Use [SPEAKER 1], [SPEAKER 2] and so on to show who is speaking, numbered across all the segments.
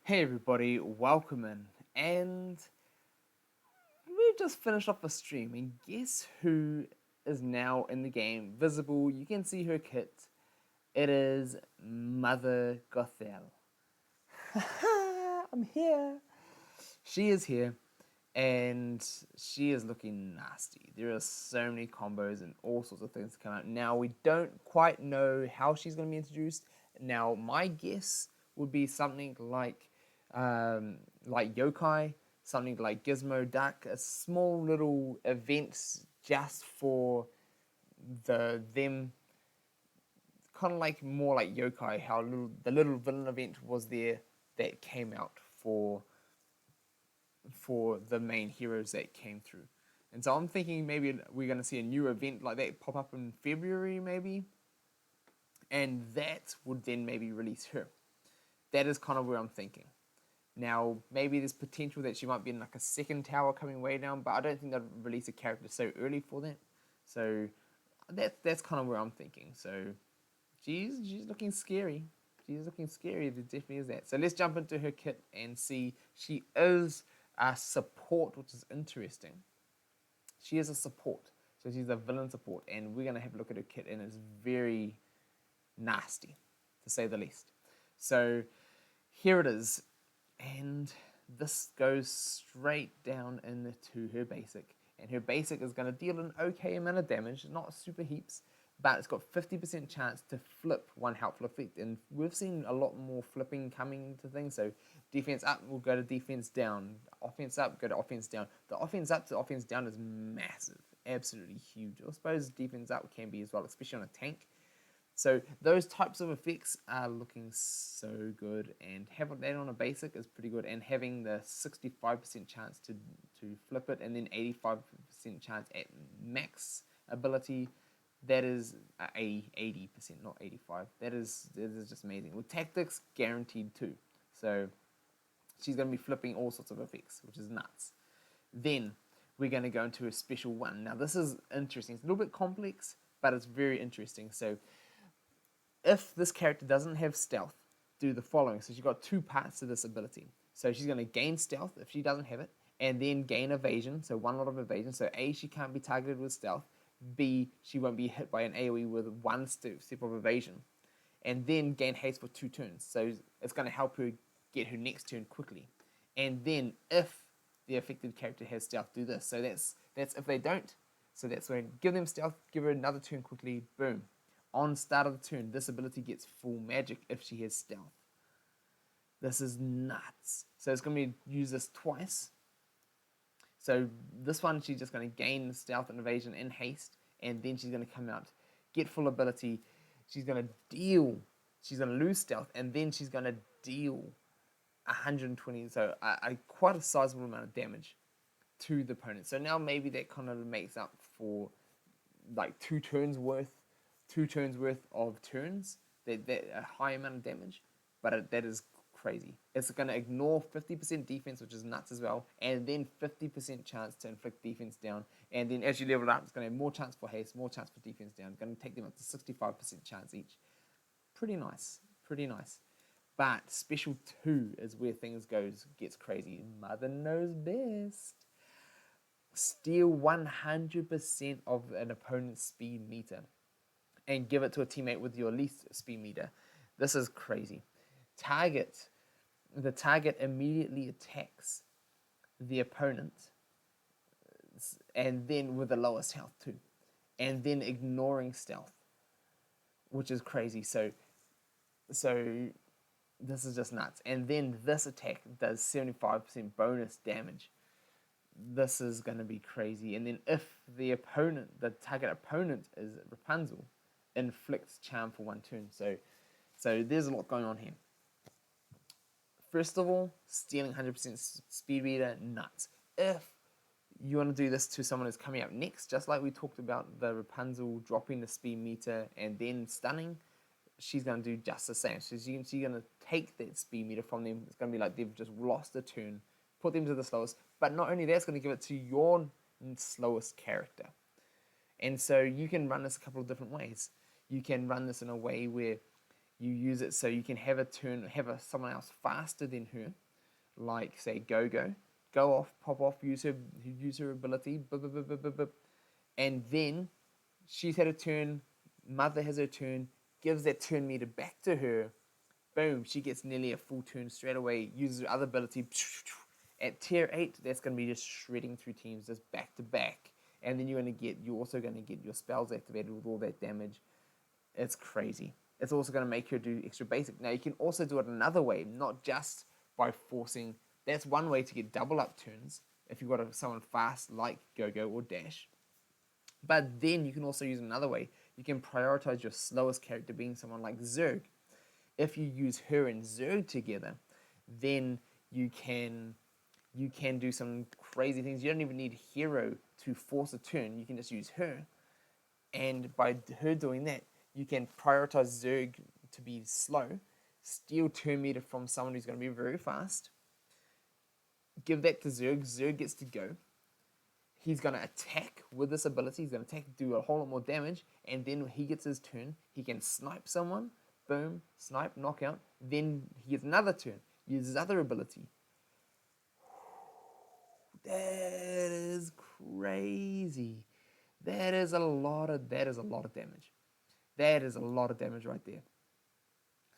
[SPEAKER 1] Hey everybody, welcome in. And we just finished off a stream, and guess who is now in the game? Visible, you can see her kit. It is Mother Gothel. I'm here. She is here, and she is looking nasty. There are so many combos and all sorts of things to come out. Now, we don't quite know how she's going to be introduced. Now, my guess would be something like yokai, something like Gizmo Duck, a small little event just for them, kind of like more like yokai, how the little villain event was there that came out for the main heroes that came through. And so I'm thinking maybe we're going to see a new event like that pop up in February maybe, and that would then maybe release her. That is kind of where I'm thinking. Now, maybe there's potential that she might be in like a second tower coming way down, but I don't think they'll release a character so early for that. So that's kind of where I'm thinking. So she's looking scary. She's looking scary. There definitely is that. So let's jump into her kit and see. She is a support, which is interesting. She is a support. So she's a villain support, and we're gonna have a look at her kit, and it's very nasty, to say the least. So here it is. And this goes straight down into her basic. And her basic is going to deal an okay amount of damage, not super heaps, but it's got 50% chance to flip one helpful effect. And we've seen a lot more flipping coming to things. So defense up will go to defense down. Offense up, go to offense down. The offense up to offense down is massive. Absolutely huge. I suppose defense up can be as well, especially on a tank. So those types of effects are looking so good, and having that on a basic is pretty good, and having the 65% chance to flip it, and then 85% chance at max ability, that is 80%, not 85. That is just amazing. With tactics, guaranteed too. So she's going to be flipping all sorts of effects, which is nuts. Then we're going to go into a special one. Now this is interesting. It's a little bit complex, but it's very interesting. So if this character doesn't have stealth, do the following. So she's got two parts to this ability. So she's going to gain stealth if she doesn't have it, and then gain evasion, so one lot of evasion. So A, she can't be targeted with stealth. B, she won't be hit by an AoE with one step of evasion. And then gain haste for 2 turns. So it's going to help her get her next turn quickly. And then if the affected character has stealth, do this. So that's if they don't. So that's when give them stealth, give her another turn quickly, boom. On start of the turn, this ability gets full magic if she has stealth. This is nuts. So it's going to use this twice. So this one, she's just going to gain stealth and evasion and haste, and then she's going to come out, get full ability. She's going to deal. She's going to lose stealth, and then she's going to deal 120. So quite a sizable amount of damage to the opponent. So now maybe that kind of makes up for like 2 turns worth of turns, that a high amount of damage, but that is crazy. It's going to ignore 50% defense, which is nuts as well, and then 50% chance to inflict defense down, and then as you level it up, it's going to have more chance for haste, more chance for defense down. It's going to take them up to 65% chance each. Pretty nice. But special 2 is where things gets crazy. Mother knows best. Steal 100% of an opponent's speed meter and give it to a teammate with your least speed meter. This is crazy. The target immediately attacks the opponent, and then with the lowest health too, and then ignoring stealth, which is crazy. So this is just nuts. And then this attack does 75% bonus damage. This is going to be crazy. And then if the target opponent is Rapunzel, inflicts charm for 1 turn. So there's a lot going on here. First of all, stealing 100% speed meter, nuts. If you want to do this to someone who's coming up next, just like we talked about the Rapunzel dropping the speed meter and then stunning, she's going to do just the same. So she's going to take that speed meter from them. It's going to be like they've just lost a turn, put them to the slowest, but not only that, it's going to give it to your slowest character. And so you can run this a couple of different ways. You can run this in a way where You use it so you can have a turn, someone else faster than her, like say Go, go off, pop off, use her ability, and then she's had a turn, Mother has her turn, gives that turn meter back to her, boom, she gets nearly a full turn straight away, uses her other ability, at tier 8, that's going to be just shredding through teams just back to back, and then you're also going to get your spells activated with all that damage. It's crazy. It's also going to make her do extra basic. Now, you can also do it another way, not just by forcing. That's one way to get double up turns if you've got someone fast like Go or Dash. But then you can also use another way. You can prioritize your slowest character being someone like Zurg. If you use her and Zurg together, then you can do some crazy things. You don't even need Hero to force a turn. You can just use her. And by her doing that, you can prioritize Zurg to be slow, steal turn meter from someone who's going to be very fast, give that to Zurg, Zurg gets to go. He's going to attack with this ability, he's going to attack, do a whole lot more damage, and then when he gets his turn, he can snipe someone, boom, snipe, knockout, then he gets another turn, uses his other ability. That is crazy. That is a lot of damage. That is a lot of damage right there.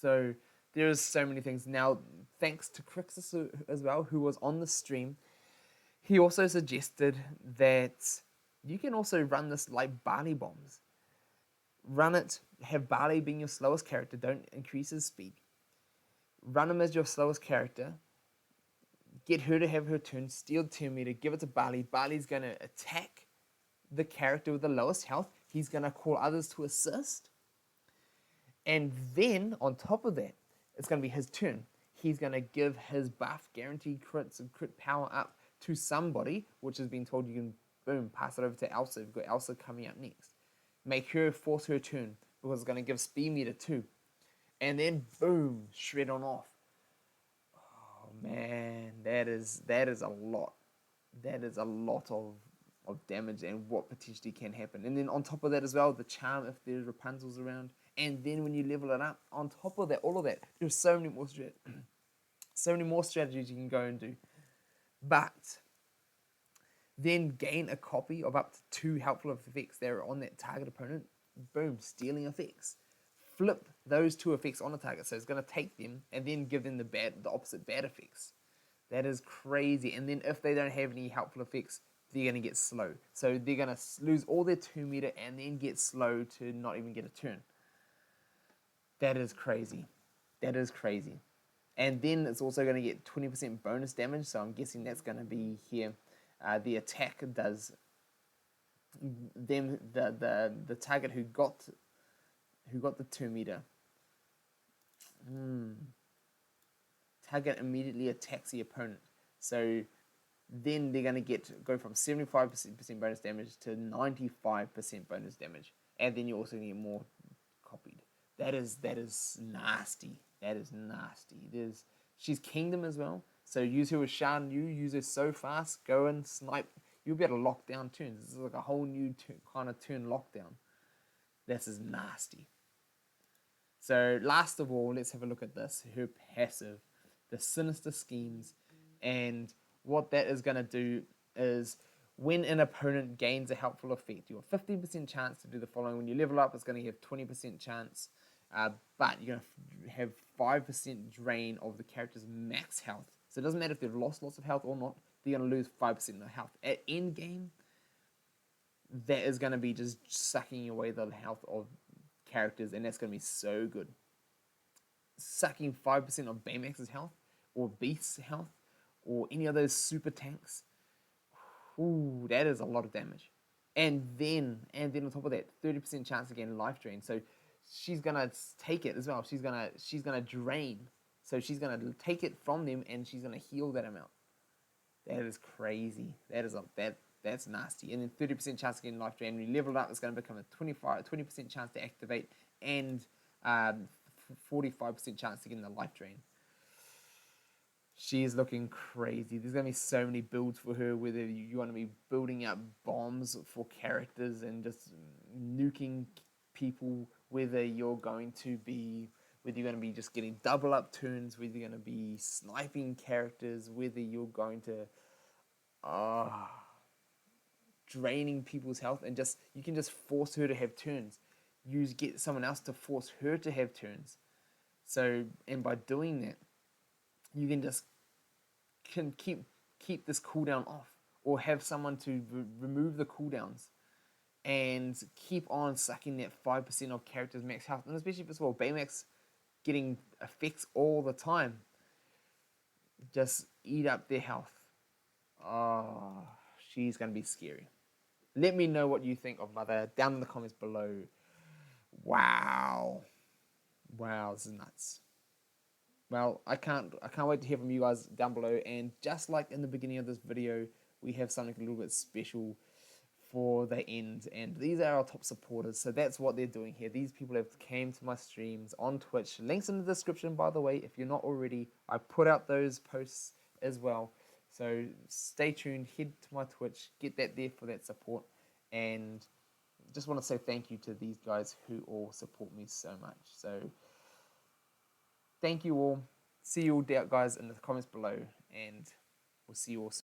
[SPEAKER 1] So there's so many things. Now, thanks to Crixus as well, who was on the stream, he also suggested that you can also run this like Barley bombs. Run it, have Barley being your slowest character, don't increase his speed. Run him as your slowest character, get her to have her turn, steal turn meter, give it to Barley. Barley's going to attack the character with the lowest health. He's going to call others to assist. And then, on top of that, it's going to be his turn. He's going to give his buff, guaranteed crits and crit power up to somebody, which has been told you can, boom, pass it over to Elsa. You've got Elsa coming up next. Make her force her turn, because it's going to give speed meter too. And then, boom, shred on off. Oh, man, that is a lot. That is a lot of damage and what potentially can happen. And then on top of that as well, the charm if there's Rapunzel's around. And then when you level it up, on top of that, all of that, there's so many more strategies you can go and do. But then gain a copy of up to 2 helpful effects that are on that target opponent. Boom, stealing effects. Flip those 2 effects on the target. So it's going to take them and then give them the opposite bad effects. That is crazy. And then if they don't have any helpful effects, they're going to get slow. So they're going to lose all their 2 meter and then get slow to not even get a turn. That is crazy. That is crazy. And then it's also going to get 20% bonus damage. So I'm guessing that's going to be here. The attack does them the target who got the 2 meter. Target immediately attacks the opponent. So then they're going to go from 75% bonus damage to 95% bonus damage. And then you're also going to get more copied. That is nasty. That is nasty. She's Kingdom as well. So use her with Shan. You use her so fast. Go and snipe. You'll be able to lock down turns. This is like a whole new kind of turn lockdown. This is nasty. So last of all, let's have a look at this. Her passive, the Sinister Schemes. And what that is going to do is when an opponent gains a helpful effect, you have 15% chance to do the following. When you level up, it's going to have 20% chance. But you're going to have 5% drain of the character's max health. So it doesn't matter if they've lost lots of health or not. They're going to lose 5% of their health. At end game, that is going to be just sucking away the health of characters, and that's going to be so good. Sucking 5% of Baymax's health, or Beast's health, or any of those super tanks. Ooh, that is a lot of damage. And then on top of that, 30% chance to gain life drain. So she's gonna take it as well. She's gonna drain. So she's gonna take it from them and she's gonna heal that amount. That is crazy. That's nasty. And then 30% chance to gain life drain. When you level it up, it's gonna become a 20% chance to activate and 45% chance to get in the life drain. She is looking crazy. There's going to be so many builds for her, whether you want to be building up bombs for characters and just nuking people, whether you're going to be whether you're going to be just getting double up turns, whether you're going to be sniping characters, whether you're going to draining people's health, and just you can just force her to have turns. You get someone else to force her to have turns. So, and by doing that, you can just keep this cooldown off, or have someone to remove the cooldowns and keep on sucking that 5% of characters' max health. And especially if it's Baymax getting effects all the time, just eat up their health. Oh, she's going to be scary. Let me know what you think of Mother down in the comments below. Wow, this is nuts. Well, I can't wait to hear from you guys down below. And just like in the beginning of this video, we have something a little bit special for the end. And these are our top supporters. So that's what they're doing here. These people have came to my streams on Twitch. Links in the description, by the way. If you're not already, I put out those posts as well. So stay tuned. Head to my Twitch. Get that there for that support. And just want to say thank you to these guys who all support me so much. So thank you all. See you all, guys, in the comments below, and we'll see you all soon.